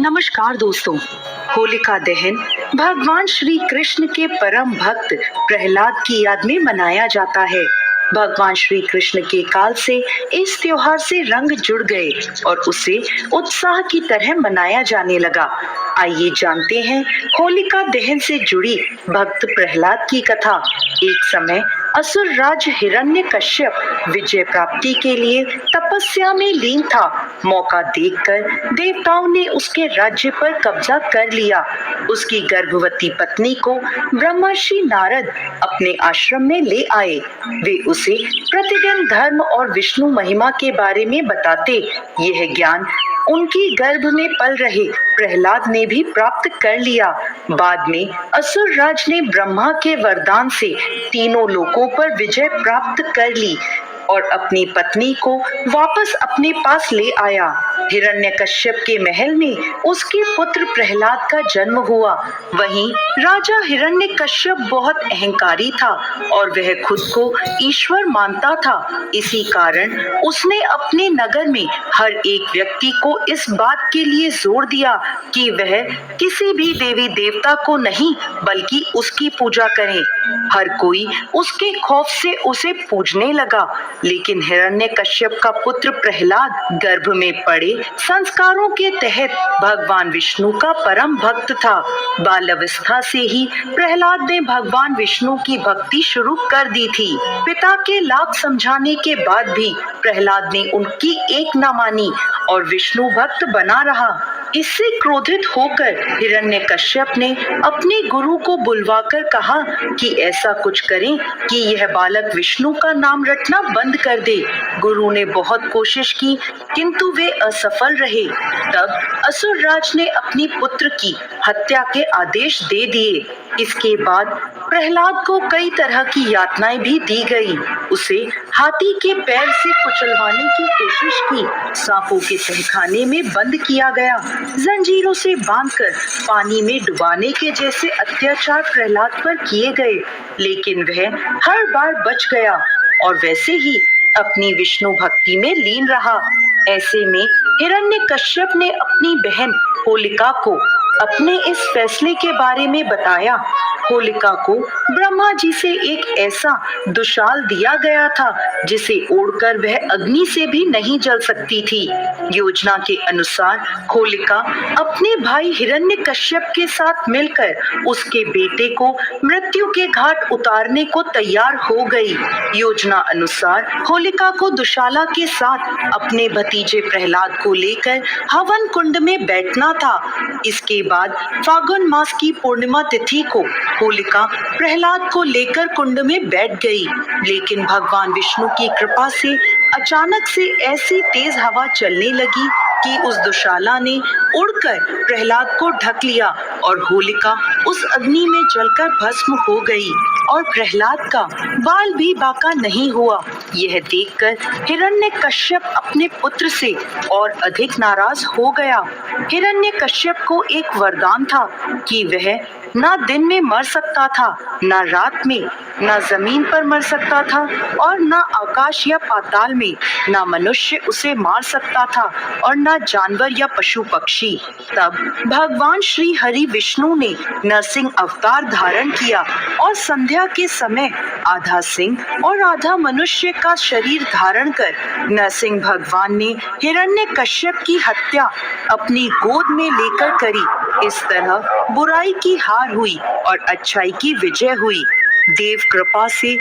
नमस्कार दोस्तों। होलिका दहन भगवान श्री कृष्ण के परम भक्त प्रहलाद की याद में मनाया जाता है। भगवान श्री कृष्ण के काल से इस त्योहार से रंग जुड़ गए और उसे उत्साह की तरह मनाया जाने लगा। आइए जानते हैं होलिका दहन से जुड़ी भक्त प्रहलाद की कथा। एक समय असुर राज हिरण्यकश्यप विजय प्राप्ति के लिए तपस्या में लीन था। मौका देखकर देवताओं ने उसके राज्य पर कब्जा कर लिया। उसकी गर्भवती पत्नी को ब्रह्मर्षि नारद अपने आश्रम में ले आए। वे उसे प्रतिदिन धर्म और विष्णु महिमा के बारे में बताते। यह ज्ञान उनकी गर्भ में पल रहे प्रहलाद ने भी प्राप्त कर लिया। बाद में असुर राज ने ब्रह्मा के वरदान से तीनों लोकों पर विजय प्राप्त कर ली और अपनी पत्नी को वापस अपने पास ले आया। हिरण्यकश्यप के महल में उसके पुत्र प्रहलाद का जन्म हुआ। वहीं राजा हिरण्यकश्यप बहुत अहंकारी था और वह खुद को ईश्वर मानता था। इसी कारण उसने अपने नगर में हर एक व्यक्ति को इस बात के लिए जोर दिया कि वह किसी भी देवी देवता को नहीं बल्कि उसकी पूजा करे। हर कोई उसके खौफ से उसे पूजने लगा। लेकिन हिरण्यकश्यप का पुत्र प्रहलाद गर्भ में पड़े संस्कारों के तहत भगवान विष्णु का परम भक्त था। बाल्यावस्था से ही प्रहलाद ने भगवान विष्णु की भक्ति शुरू कर दी थी। पिता के लाख समझाने के बाद भी प्रहलाद ने उनकी एक न मानी और विष्णु भक्त बना रहा। इससे क्रोधित होकर हिरण्यकश्यप ने अपने गुरु को बुलवाकर कहा कि ऐसा कुछ करें कि यह बालक विष्णु का नाम रटना बंद कर दे। गुरु ने बहुत कोशिश की किंतु वे असफल रहे। तब असुर राज ने अपनी पुत्र की हत्या के आदेश दे दिए। इसके बाद प्रहलाद को कई तरह की यातनाएं भी दी गई। उसे हाथी के पैर से कुचलवाने की कोशिश की, सांपों के तहखाने में बंद किया गया, जंजीरों से बांधकर पानी में डुबाने के जैसे अत्याचार प्रहलाद पर किए गए। लेकिन वह हर बार बच गया और वैसे ही अपनी विष्णु भक्ति में लीन रहा। ऐसे में हिरण्यकश्यप ने अपनी बहन होलिका को अपने इस फैसले के बारे में बताया। होलिका को ब्रह्मा जी से एक ऐसा दुशाल दिया गया था जिसे ओढ़कर वह अग्नि से भी नहीं जल सकती थी। योजना के अनुसार होलिका अपने भाई हिरण्यकश्यप के साथ मिलकर उसके बेटे को मृत्यु के घाट उतारने को तैयार हो गई। योजना अनुसार होलिका को दुशाला के साथ अपने भतीजे प्रहलाद को लेकर हवन कुंड में बैठना था। इसके बाद फागुन मास की पूर्णिमा तिथि को होलिका प्रहलाद को लेकर कुंड में बैठ गई। लेकिन भगवान विष्णु की कृपा से अचानक से ऐसी तेज हवा चलने लगी कि उस दुशाला ने उड़कर प्रहलाद को ढक लिया और होलिका उस अग्नि में जलकर भस्म हो गई और प्रहलाद का बाल भी बाका नहीं हुआ। यह देखकर हिरण्यकश्यप अपने पुत्र से और अधिक नाराज हो गया। हिरण्यकश्यप को एक वरदान था कि वह ना दिन में मर सकता था, ना रात में, ना जमीन पर मर सकता था और ना आकाश या पाताल में। ना मनुष्य उसे मार सकता था और ना जानवर या पशु पक्षी। तब भगवान श्री हरि विष्णु ने नरसिंह अवतार धारण किया और संध्या के समय आधा सिंह और आधा मनुष्य का शरीर धारण कर नरसिंह भगवान ने हिरण्यकश्यप की हत्या अपनी गोद में लेकर करी। इस तरह बुराई की हार हुई और अच्छाई की विजय हुई। देव कृपा से